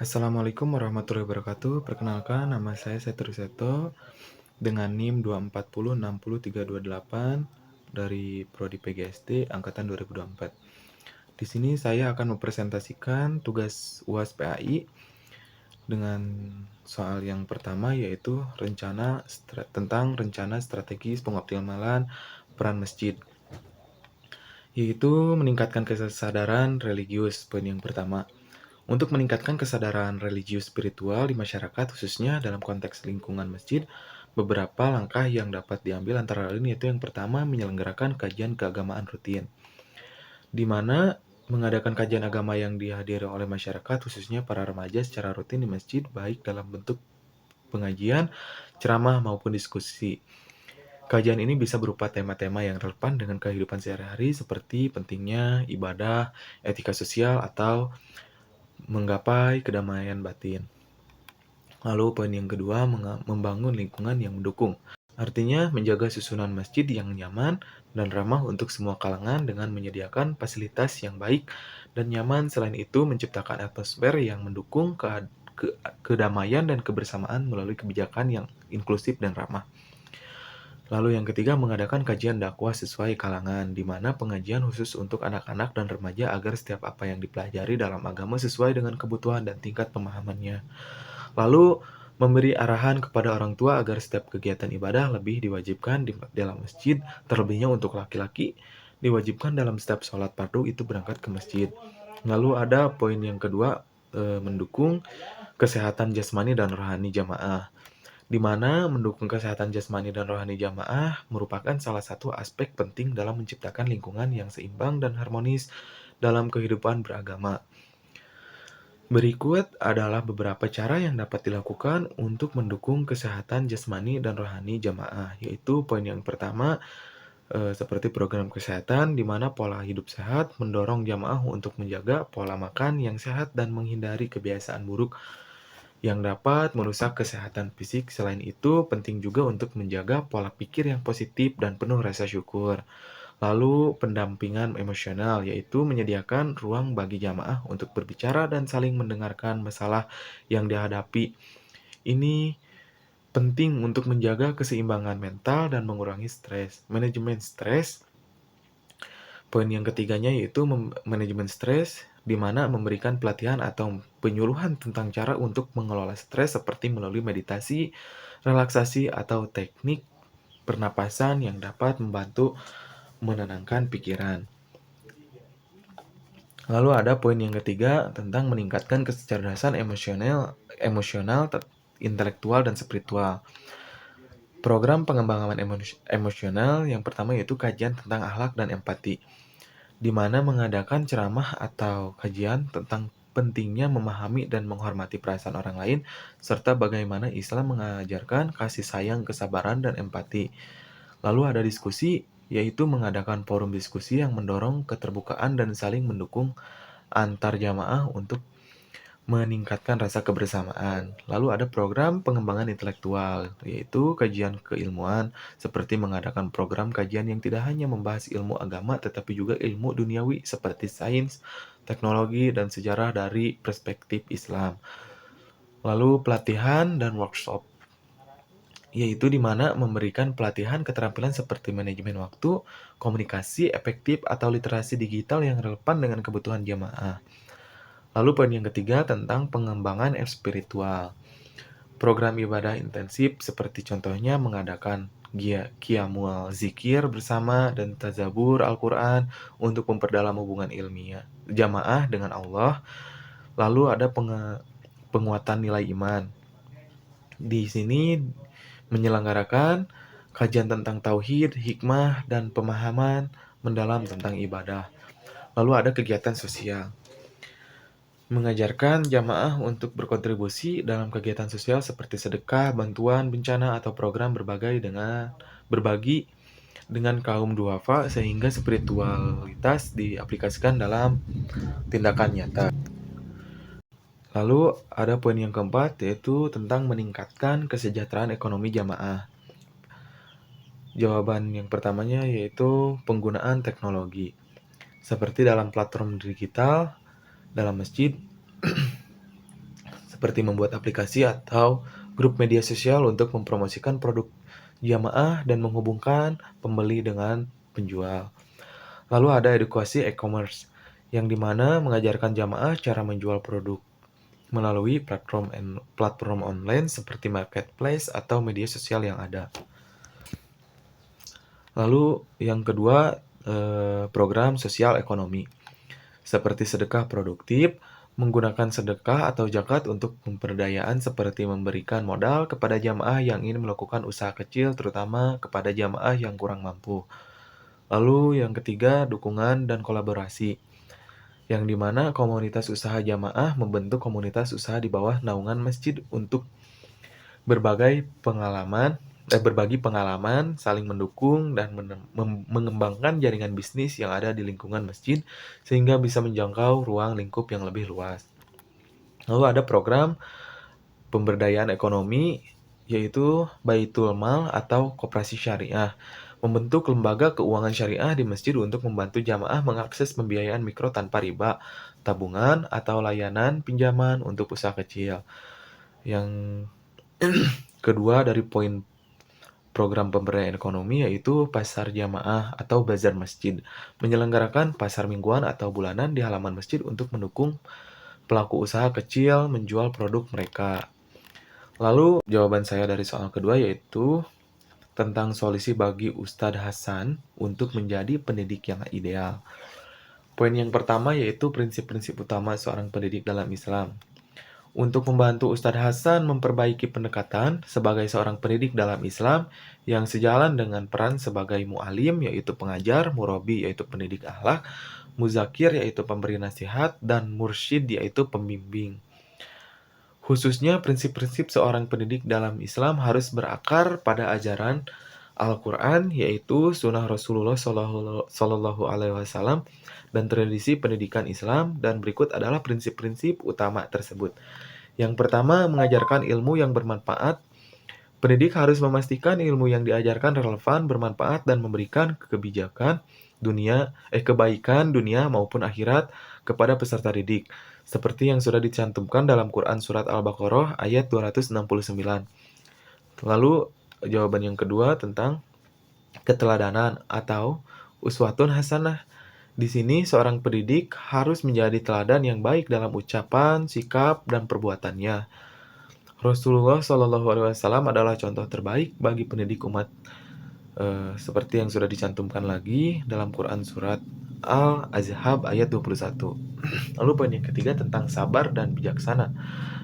Assalamualaikum warahmatullahi wabarakatuh. Perkenalkan, nama saya Setu Seto dengan NIM 240600328 dari Prodi PGSD angkatan 2024. Di sini saya akan mempresentasikan tugas UAS PAI dengan soal yang pertama yaitu tentang rencana strategis pengoptimalan peran masjid, yaitu meningkatkan kesadaran religius. Poin yang pertama. Untuk meningkatkan kesadaran religius spiritual di masyarakat, khususnya dalam konteks lingkungan masjid, beberapa langkah yang dapat diambil antara lain yaitu yang pertama, menyelenggarakan kajian keagamaan rutin, di mana mengadakan kajian agama yang dihadiri oleh masyarakat, khususnya para remaja secara rutin di masjid, baik dalam bentuk pengajian, ceramah, maupun diskusi. Kajian ini bisa berupa tema-tema yang relevan dengan kehidupan sehari-hari seperti pentingnya ibadah, etika sosial, atau menggapai kedamaian batin. Lalu poin yang kedua, membangun lingkungan yang mendukung. Artinya menjaga susunan masjid yang nyaman dan ramah untuk semua kalangan dengan menyediakan fasilitas yang baik dan nyaman. Selain itu, menciptakan atmosfer yang mendukung kedamaian dan kebersamaan melalui kebijakan yang inklusif dan ramah. Lalu yang ketiga, mengadakan kajian dakwah sesuai kalangan, di mana pengajian khusus untuk anak-anak dan remaja agar setiap apa yang dipelajari dalam agama sesuai dengan kebutuhan dan tingkat pemahamannya. Lalu, memberi arahan kepada orang tua agar setiap kegiatan ibadah lebih diwajibkan di dalam masjid, terlebihnya untuk laki-laki, diwajibkan dalam setiap sholat fardu itu berangkat ke masjid. Lalu ada poin yang kedua, mendukung kesehatan jasmani dan rohani jamaah, di mana mendukung kesehatan jasmani dan rohani jamaah merupakan salah satu aspek penting dalam menciptakan lingkungan yang seimbang dan harmonis dalam kehidupan beragama. Berikut adalah beberapa cara yang dapat dilakukan untuk mendukung kesehatan jasmani dan rohani jamaah, yaitu poin yang pertama, seperti program kesehatan, di mana pola hidup sehat mendorong jamaah untuk menjaga pola makan yang sehat dan menghindari kebiasaan buruk yang dapat merusak kesehatan fisik. Selain itu, penting juga untuk menjaga pola pikir yang positif dan penuh rasa syukur. Lalu, pendampingan emosional, yaitu menyediakan ruang bagi jamaah untuk berbicara dan saling mendengarkan masalah yang dihadapi. Ini penting untuk menjaga keseimbangan mental dan mengurangi stres. Manajemen stres. Poin yang ketiganya yaitu manajemen stres, di mana memberikan pelatihan atau penyuluhan tentang cara untuk mengelola stres seperti melalui meditasi, relaksasi, atau teknik pernapasan yang dapat membantu menenangkan pikiran. Lalu ada poin yang ketiga tentang meningkatkan kecerdasan emosional, intelektual, dan spiritual. Program pengembangan emosional yang pertama yaitu kajian tentang akhlak dan empati, di mana mengadakan ceramah atau kajian tentang pentingnya memahami dan menghormati perasaan orang lain, serta bagaimana Islam mengajarkan kasih sayang, kesabaran, dan empati. Lalu ada diskusi, yaitu mengadakan forum diskusi yang mendorong keterbukaan dan saling mendukung antar jamaah untuk meningkatkan rasa kebersamaan. Lalu ada program pengembangan intelektual, yaitu kajian keilmuan, seperti mengadakan program kajian yang tidak hanya membahas ilmu agama, tetapi juga ilmu duniawi seperti sains, teknologi, dan sejarah dari perspektif Islam. Lalu pelatihan dan workshop, yaitu di mana memberikan pelatihan keterampilan seperti manajemen waktu, komunikasi efektif, atau literasi digital yang relevan dengan kebutuhan jamaah. Lalu poin yang ketiga tentang pengembangan spiritual. Program ibadah intensif seperti contohnya mengadakan qiyamul zikir bersama dan tazabur Al-Quran untuk memperdalam hubungan ilmiah jamaah dengan Allah. Lalu ada penguatan nilai iman. Di sini menyelenggarakan kajian tentang tauhid, hikmah, dan pemahaman mendalam tentang ibadah. Lalu ada kegiatan sosial, mengajarkan jamaah untuk berkontribusi dalam kegiatan sosial seperti sedekah, bantuan bencana, atau program berbagi dengan kaum duafa sehingga spiritualitas diaplikasikan dalam tindakan nyata. Lalu ada poin yang keempat yaitu tentang meningkatkan kesejahteraan ekonomi jamaah. Jawaban yang pertamanya yaitu penggunaan teknologi seperti dalam platform digital dalam masjid, seperti membuat aplikasi atau grup media sosial untuk mempromosikan produk jamaah dan menghubungkan pembeli dengan penjual. Lalu ada edukasi e-commerce, yang dimana mengajarkan jamaah cara menjual produk melalui platform online seperti marketplace atau media sosial yang ada. Lalu yang kedua, program sosial ekonomi, seperti sedekah produktif, menggunakan sedekah atau zakat untuk pemberdayaan seperti memberikan modal kepada jamaah yang ingin melakukan usaha kecil, terutama kepada jamaah yang kurang mampu. Lalu yang ketiga, dukungan dan kolaborasi, yang dimana komunitas usaha jamaah membentuk komunitas usaha di bawah naungan masjid untuk berbagi pengalaman, saling mendukung, dan mengembangkan jaringan bisnis yang ada di lingkungan masjid sehingga bisa menjangkau ruang lingkup yang lebih luas. Lalu ada program pemberdayaan ekonomi, yaitu Baitul Mal atau Koperasi Syariah, membentuk lembaga keuangan syariah di masjid untuk membantu jamaah mengakses pembiayaan mikro tanpa riba, tabungan, atau layanan pinjaman untuk usaha kecil. Yang kedua dari poin program pemberdayaan ekonomi yaitu pasar jamaah atau bazar masjid, menyelenggarakan pasar mingguan atau bulanan di halaman masjid untuk mendukung pelaku usaha kecil menjual produk mereka. Lalu jawaban saya dari soal kedua yaitu tentang solusi bagi Ustadz Hasan untuk menjadi pendidik yang ideal. Poin yang pertama yaitu prinsip-prinsip utama seorang pendidik dalam Islam. Untuk membantu Ustadz Hasan memperbaiki pendekatan sebagai seorang pendidik dalam Islam yang sejalan dengan peran sebagai mu'alim yaitu pengajar, murabi yaitu pendidik akhlak, muzakir yaitu pemberi nasihat, dan mursyid yaitu pembimbing. Khususnya prinsip-prinsip seorang pendidik dalam Islam harus berakar pada ajaran Al-Quran, yaitu sunnah Rasulullah Shallallahu Alaihi Wasallam dan tradisi pendidikan Islam. Dan berikut adalah prinsip-prinsip utama tersebut. Yang pertama, mengajarkan ilmu yang bermanfaat. Pendidik harus memastikan ilmu yang diajarkan relevan, bermanfaat, dan memberikan kebaikan dunia maupun akhirat kepada peserta didik, seperti yang sudah dicantumkan dalam Quran Surat Al-Baqarah ayat 269. Lalu jawaban yang kedua tentang keteladanan atau uswatun hasanah. Di sini seorang pendidik harus menjadi teladan yang baik dalam ucapan, sikap, dan perbuatannya. Rasulullah Shallallahu Alaihi Wasallam adalah contoh terbaik bagi pendidik umat, seperti yang sudah dicantumkan lagi dalam Quran Surat Al-Ahzab ayat 21. Lalu poin yang ketiga tentang sabar dan bijaksana.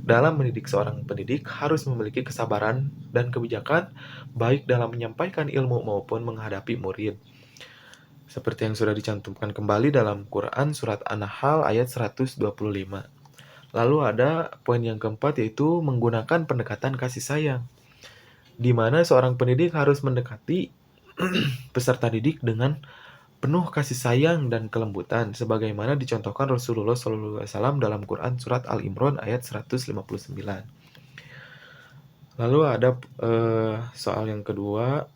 Dalam mendidik seorang pendidik harus memiliki kesabaran dan kebijakan baik dalam menyampaikan ilmu maupun menghadapi murid, seperti yang sudah dicantumkan kembali dalam Quran Surat An-Nahl ayat 125. Lalu ada poin yang keempat yaitu menggunakan pendekatan kasih sayang, di mana seorang pendidik harus mendekati peserta didik dengan penuh kasih sayang dan kelembutan, sebagaimana dicontohkan Rasulullah SAW dalam Quran Surat Al-Imran ayat 159. Lalu ada soal yang kedua,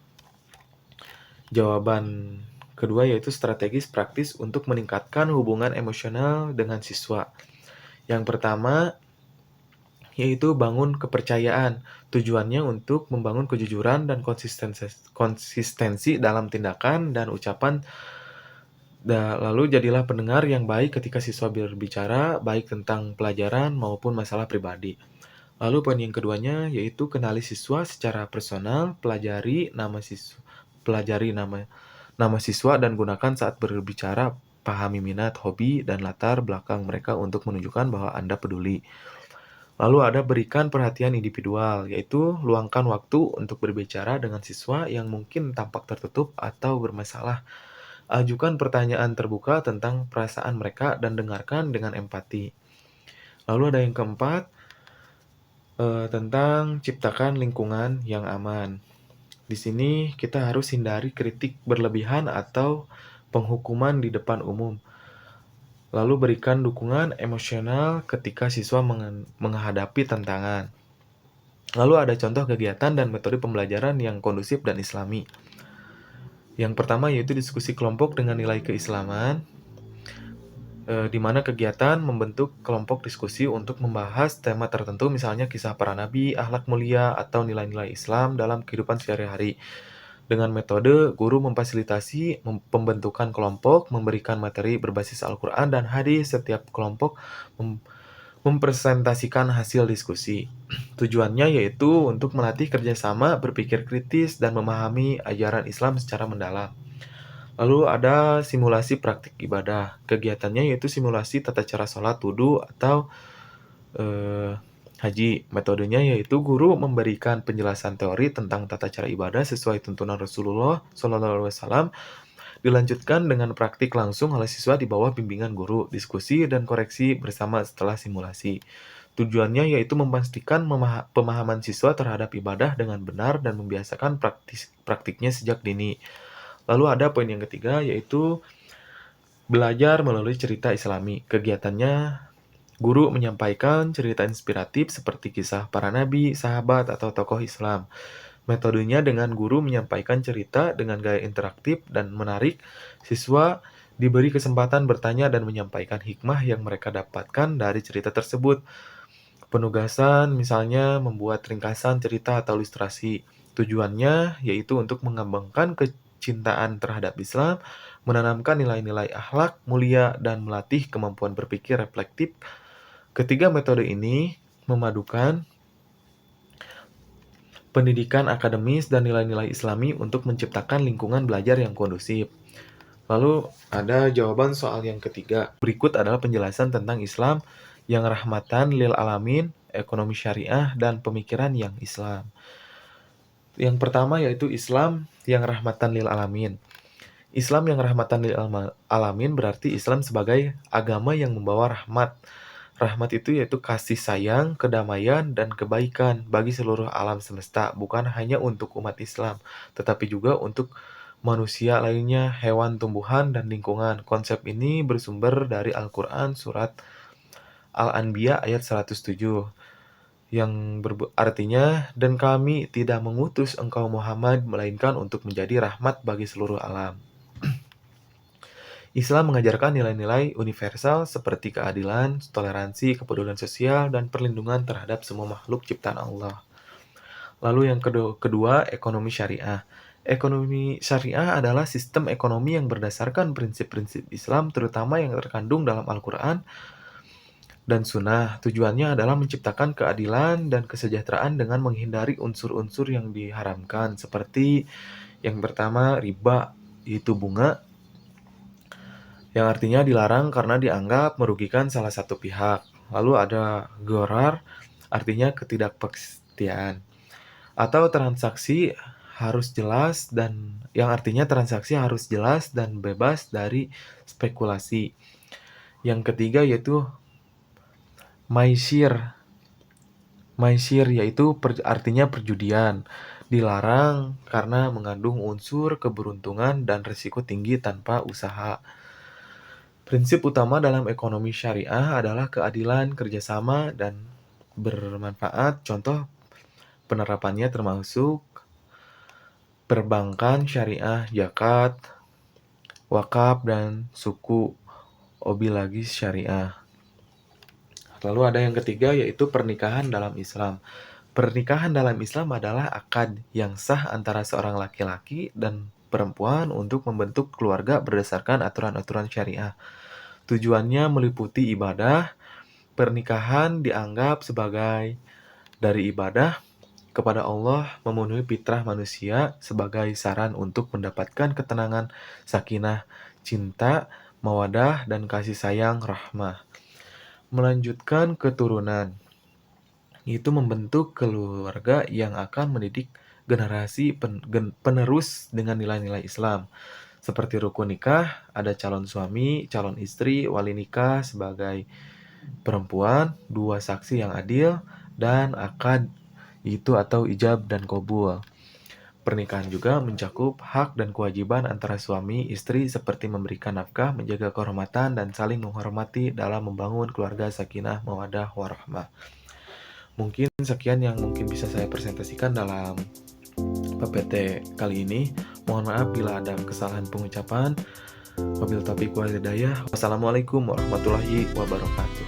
jawaban kedua yaitu strategis praktis untuk meningkatkan hubungan emosional dengan siswa. Yang pertama yaitu bangun kepercayaan. Tujuannya untuk membangun kejujuran dan konsistensi dalam tindakan dan ucapan. Lalu jadilah pendengar yang baik ketika siswa berbicara, baik tentang pelajaran maupun masalah pribadi. Lalu poin yang keduanya yaitu kenali siswa secara personal, pelajari nama siswa dan gunakan saat berbicara, pahami minat, hobi, dan latar belakang mereka untuk menunjukkan bahwa Anda peduli. Lalu ada berikan perhatian individual, yaitu luangkan waktu untuk berbicara dengan siswa yang mungkin tampak tertutup atau bermasalah. Ajukan pertanyaan terbuka tentang perasaan mereka dan dengarkan dengan empati. Lalu ada yang keempat, tentang ciptakan lingkungan yang aman. Di sini kita harus hindari kritik berlebihan atau penghukuman di depan umum. Lalu berikan dukungan emosional ketika siswa menghadapi tantangan. Lalu ada contoh kegiatan dan metode pembelajaran yang kondusif dan islami. Yang pertama yaitu diskusi kelompok dengan nilai keislaman. di mana kegiatan membentuk kelompok diskusi untuk membahas tema tertentu, misalnya kisah para nabi, akhlak mulia, atau nilai-nilai Islam dalam kehidupan sehari-hari. Dengan metode, guru memfasilitasi pembentukan kelompok, memberikan materi berbasis Al-Quran dan hadis. Setiap kelompok mempresentasikan hasil diskusi. Tujuannya yaitu untuk melatih kerjasama, berpikir kritis, dan memahami ajaran Islam secara mendalam. Lalu ada simulasi praktik ibadah. Kegiatannya yaitu simulasi tata cara sholat, wudu, atau haji. Metodenya yaitu guru memberikan penjelasan teori tentang tata cara ibadah sesuai tuntunan Rasulullah SAW, dilanjutkan dengan praktik langsung oleh siswa di bawah bimbingan guru, diskusi dan koreksi bersama setelah simulasi. Tujuannya yaitu memastikan pemahaman siswa terhadap ibadah dengan benar dan membiasakan praktiknya sejak dini. Lalu ada poin yang ketiga, yaitu belajar melalui cerita Islami. Kegiatannya, guru menyampaikan cerita inspiratif seperti kisah para nabi, sahabat, atau tokoh Islam. Metodenya dengan guru menyampaikan cerita dengan gaya interaktif dan menarik. Siswa diberi kesempatan bertanya dan menyampaikan hikmah yang mereka dapatkan dari cerita tersebut. Penugasan misalnya membuat ringkasan cerita atau ilustrasi. Tujuannya yaitu untuk mengembangkan kecintaan terhadap Islam, menanamkan nilai-nilai akhlak mulia, dan melatih kemampuan berpikir reflektif. Ketiga metode ini memadukan pendidikan akademis dan nilai-nilai Islami untuk menciptakan lingkungan belajar yang kondusif. Lalu ada jawaban soal yang ketiga. Berikut adalah penjelasan tentang Islam yang rahmatan lil alamin, ekonomi syariah, dan pemikiran yang Islam. Yang pertama yaitu Islam yang rahmatan lil alamin. Islam yang rahmatan lil alamin berarti Islam sebagai agama yang membawa rahmat. Rahmat itu yaitu kasih sayang, kedamaian, dan kebaikan bagi seluruh alam semesta, bukan hanya untuk umat Islam, tetapi juga untuk manusia lainnya, hewan, tumbuhan, dan lingkungan. Konsep ini bersumber dari Al-Quran surat Al-Anbiya ayat 107 yang artinya, dan kami tidak mengutus engkau Muhammad melainkan untuk menjadi rahmat bagi seluruh alam. Islam mengajarkan nilai-nilai universal seperti keadilan, toleransi, kepedulian sosial, dan perlindungan terhadap semua makhluk ciptaan Allah. Lalu yang kedua, ekonomi syariah. Ekonomi syariah adalah sistem ekonomi yang berdasarkan prinsip-prinsip Islam, terutama yang terkandung dalam Al-Quran dan Sunnah. Tujuannya adalah menciptakan keadilan dan kesejahteraan dengan menghindari unsur-unsur yang diharamkan, seperti yang pertama, riba, yaitu bunga, yang artinya dilarang karena dianggap merugikan salah satu pihak. Lalu ada gharar, artinya ketidakpastian, atau transaksi harus jelas dan yang artinya transaksi harus jelas dan bebas dari spekulasi. Yang ketiga yaitu maisir. Maisir yaitu artinya perjudian. Dilarang karena mengandung unsur keberuntungan dan risiko tinggi tanpa usaha. Prinsip utama dalam ekonomi syariah adalah keadilan, kerjasama, dan bermanfaat. Contoh penerapannya termasuk perbankan syariah, zakat, wakaf, dan suku obligatif syariah. Lalu ada yang ketiga yaitu pernikahan dalam Islam. Pernikahan dalam Islam adalah akad yang sah antara seorang laki-laki dan perempuan untuk membentuk keluarga berdasarkan aturan-aturan syariah. Tujuannya meliputi ibadah. Pernikahan dianggap sebagai dari ibadah kepada Allah, memenuhi fitrah manusia sebagai saran untuk mendapatkan ketenangan, sakinah, cinta, mawadah, dan kasih sayang, rahmah. Melanjutkan keturunan, itu membentuk keluarga yang akan mendidik generasi penerus dengan nilai-nilai Islam. Seperti rukun nikah, ada calon suami, calon istri, wali nikah sebagai perempuan, dua saksi yang adil, dan akad itu atau ijab dan qabul. Pernikahan juga mencakup hak dan kewajiban antara suami istri seperti memberikan nafkah, menjaga kehormatan, dan saling menghormati dalam membangun keluarga sakinah, mawaddah, warahmah. Mungkin sekian yang mungkin bisa saya presentasikan dalam PPT kali ini. Mohon maaf bila ada kesalahan pengucapan. Wabillahi taufiq wal hidayah. Wassalamualaikum warahmatullahi wabarakatuh.